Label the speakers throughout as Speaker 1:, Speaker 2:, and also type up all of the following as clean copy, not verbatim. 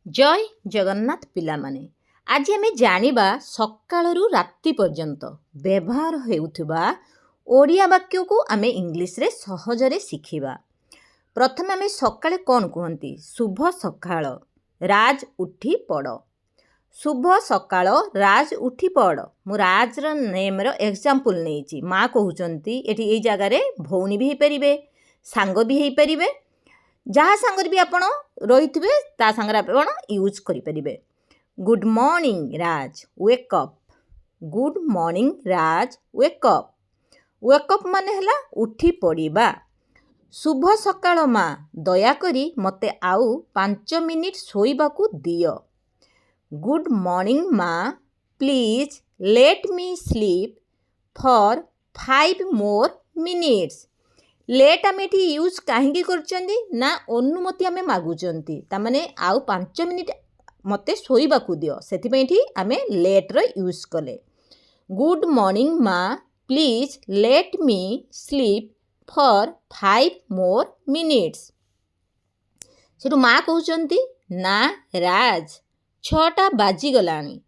Speaker 1: जय जगन्नाथ पिलामाने आज आमे जानिबा सकाळरू राति पर्यंत व्यवहार हेउथुबा ओडिया वाक्य को आमे इंग्लिश रे सहजरे शिखिबा। प्रथम आमे सकाळे कोन कहंती शुभ सकाळ राज उठी पड़। शुभ सकाळ राज उठी पड़। मु राज र नेम रो एग्जांपल नेची। माँ कहउचंती एठी एई जगह रे भौणी भी हे परिबे सांग भी हे परिबे जहाँ सांगर भी आपण रही ता सांगर आपण यूज करें। गुड मॉर्निंग राज वेक अप। गुड मॉर्निंग राज वेक अप। वेक अप माने हला उठी पड़िबा। शुभ सकाळ माँ दयाकरी मते आउ 5 मिनिट शोइबाकू दियो। गुड मॉर्निंग माँ please let me sleep for 5 more minutes. Let आम ये यूज कहीं ना अनुमति आम मागुंट ताने आउ 5 मिनिट मते शोइबाकू दियो से आम लेट रो यूज कले। गुड मॉर्निंग माँ please let me sleep for 5 more minutes. से माँ कहते ना राज 6टा बाजिगलानी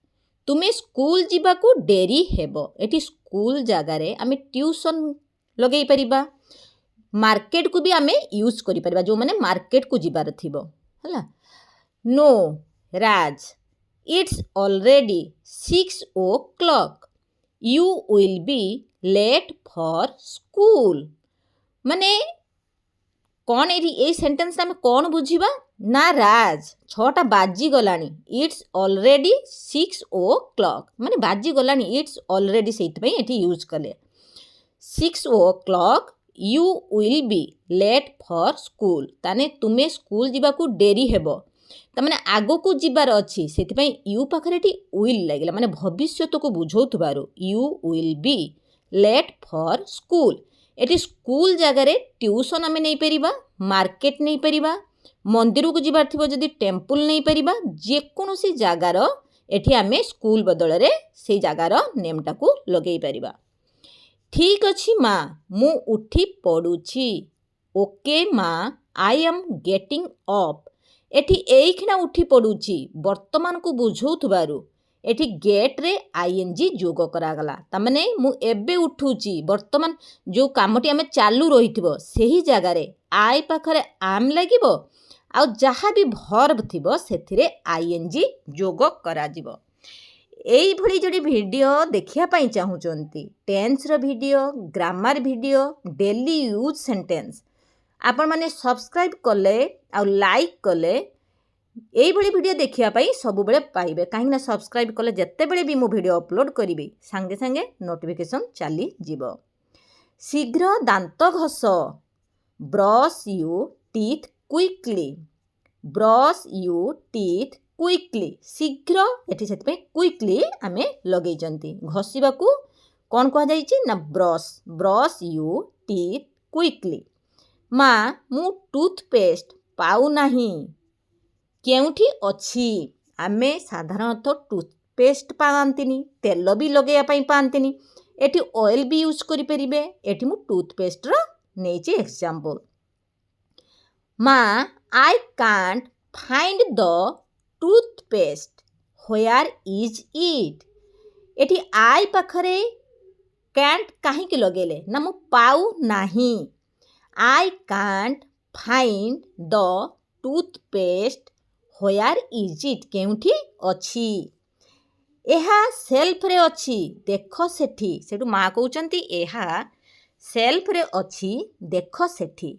Speaker 1: तुम्हें स्कूल जीवाकू डेरी हेबो। एटी स्कूल जगार आम ट्यूशन लगे परिबा। मार्केट को भी आमे यूज करि परिबा जो माने मार्केट को जिबार थिबो हला। No Raj it's already 6 o'clock you will be late for school. माने कौन ए सेंटेंस आमे कौन बुझिबा ना राज 6टा बाजी गलानी इट्स ऑलरेडी 6 o'clock माने बाजी गलानी इट्स ऑलरेडी सेइत पई एठी यूज कले। 6 o'clock you will be late for school ताने तुम्हें स्कूल जीवाकू डेरी हेबो ताने आगो को जीवार अच्छी से यू पाखरे विल लगे माने भविष्यत को बुझौथबारु you will be late for school. एटी स्कूल जगार ट्यूशन आमे नहीं परिबा मार्केट नहीं परिबा मंदिर को जीवार थिबो जदी टेम्पल नहीं परिबा जेकोनोसी जगार एठी आमे स्कूल बदल रे से जगार नेमटा को लगेई परिबा। ठीक अच्छी माँ मु उठी पड़ुछि। ओके माँ आई एम गेटिंग अप। एठी एइखिना उठी पड़ुछि वर्तमान को बुझौथबारु एठी गेट रे आईएनजी जोग करागला तामाने मु एबे उठुछि वर्तमान जो कामटी आमे चालू रहिथिबो सेही जगार आई पाखरे आम लागिबो आ जहाँ भी भर्ब थिबो सेथिरे आईएनजी जोग कराजिबो। एई भली जोड़ी वीडियो देखिया पाई चाहूचंती टेंस रो video grammar video daily use sentence आपण माने सब्सक्राइब कले आ लाइक कले एई भली वीडियो देखिया पाई सब बेले पाइबे काहे ना सब्सक्राइब कले जत्ते बेले भी मु वीडियो अपलोड करिबे संगे संगे नोटिफिकेशन चली जीवो। शीघ्र दांत घस brush you teeth quickly. Brush you teeth quickly शीघ्र एठी सेतपे क्विकली आमे लगेई जंती घसीबा को कोन कह जाईची ना brush. Brush you teeth quickly. माँ मु टूथपेस्ट पाउ नाही केउठी अछि। आमे साधारणतः टूथपेस्ट पाआंतिनी तेल भी लगेया पई पाआंतिनी एठी ऑयल भी यूज करि परिबे एठी मु टूथपेस्ट रो नेची एग्जांपल। माँ आई can't find the toothpaste where is it. एठी आई पाखरे कैंट कहीं के लगेले ना मु पाऊ नाही। I can't find the toothpaste where is it केउठी अछि। एहा सेल्फ रे अछि देख सेठी सेठू माँ कहउचंती एहा सेल्फ रे अछि देख सेठी।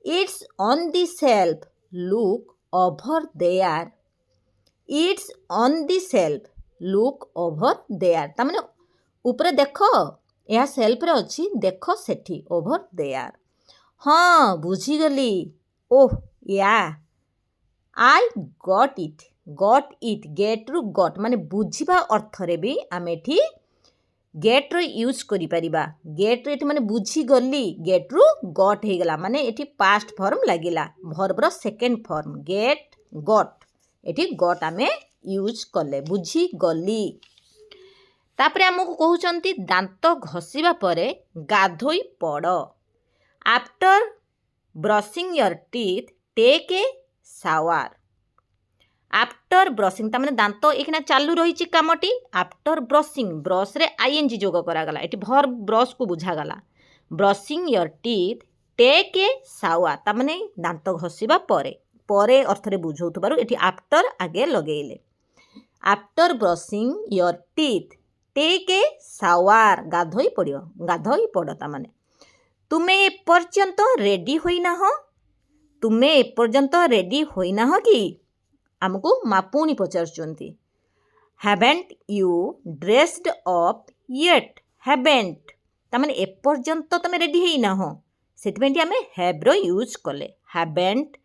Speaker 1: It's on the shelf look over there. It's on the shelf look over there तामाने ऊपर देख यह सेल्फ रे अच्छी देख सेठी ओवर देयर। हाँ बुझीगली ओह या आई गॉट इट गेट रु गॉट माने बुझीबा अर्थ रे भी आमे एठी गेट रो यूज करि परिबा। गेट रे एठी माने बुझीगली गेट रु गॉट हे गला माने एठी पास्ट फॉर्म लागिला वर्ब रो सेकंड फॉर्म गेट गॉट एठी गॉट आमे यूज कले बुझी गली। तापरे हमको कहउचंती दांत घसीबा परे गाधोई पड़। After brushing your teeth take a shower. After brushing तार दांत ये चालू रही कामटी आफ्टर ब्रशिंग ब्रश रे आईएनजी जोग करागला ये भर ब्रश को बुझागला brushing your teeth take a shower तार दांत घषा परे अर्थरे बुझाऊे ये आफ्टर आगे लगेले after brushing your teeth take a shower गाधोई पड़ ताने तुमे एपर्यंत रेडी होइना हो तुमे एपर्यंत रेडी होइना हो कि आमको मापुनी पचारुचंती haven't you dressed up yet haven't तार एपर्यंत तुम रेडी होइना हो से आम हैव्र यूज कले haven't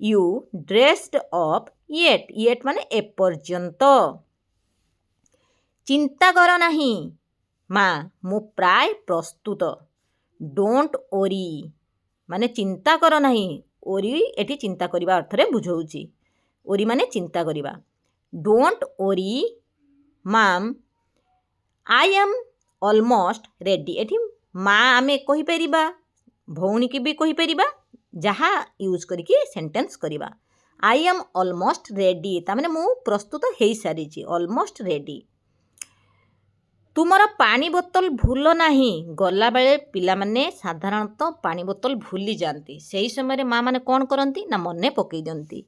Speaker 1: you dressed up yet माने एपर्यंत चिंता कर नहीं माँ मु प्राय प्रस्तुत डोंट ओरी माने चिंता कर नहीं ओरी एटी चिंता करबा अर्थरे बुझाऊँगी ओरी माने चिंता करबा डोंट ओरी माम I am almost ready eighty माँ आमे कहि परिबा भौणी की भी कहि परिबा जहाँ यूज करके सेंटेंस करबा आई एम ऑलमोस्ट रेडी तामाने मु प्रस्तुत हो सारी ऑलमोस्ट रेडी तुमर पानी बोतल भूल नहीं गला बेले पिला माने साधारणतः पानी बोतल भूली जाती से समय माँ मैंने कौन करती ना मने पकई दियंती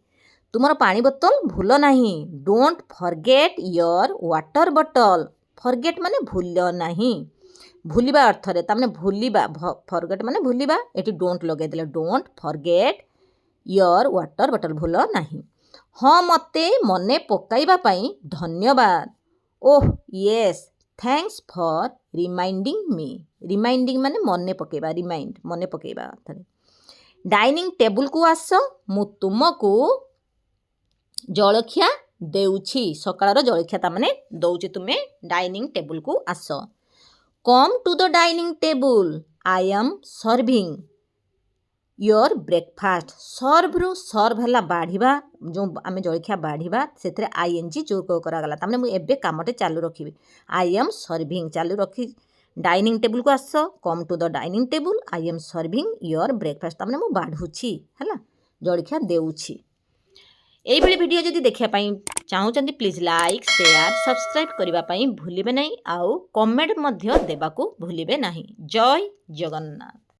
Speaker 1: तुमर पानी बोतल भूल नहीं don't forget your water bottle forget माने भूल नहीं भूलिबा अर्थरे तामने भूलिबा फॉरगेट माने भूलिबा एटी डोंट लगे देले don't forget your water bottle भूल नहीं हाँ मते मने पकाइबा पई धन्यवाद oh yes thanks for reminding me reminding माने मने पकेबा रिमाइंड मने पकेबा अर्थरे डाइनिंग टेबल को आस मु तुमको जलखिया देउछि सकाळर जलखिया ता माने दउछि तुमे डाइनिंग टेबल को आस come to the dining table I am serving your breakfast serve serve है बाढ़ा जो आम जलखिया बाढ़ा से आईएनजी जोग करागला तमें मुझे एबे कामटे चालू रखी आई एम सर्विंग चालू रखी डाइनिंग टेबल को आस come to the dining table I am serving your breakfast तमें मुझे बाढ़ुची है जलखिया देउछि एइभଳି वीडियो जदि देखापी चाहूँगी प्लीज लाइक शेयर सब्सक्राइब करने भूलिबे नहीं आउ कमेंट देवाकू भूलिबे नहीं जय जगन्नाथ।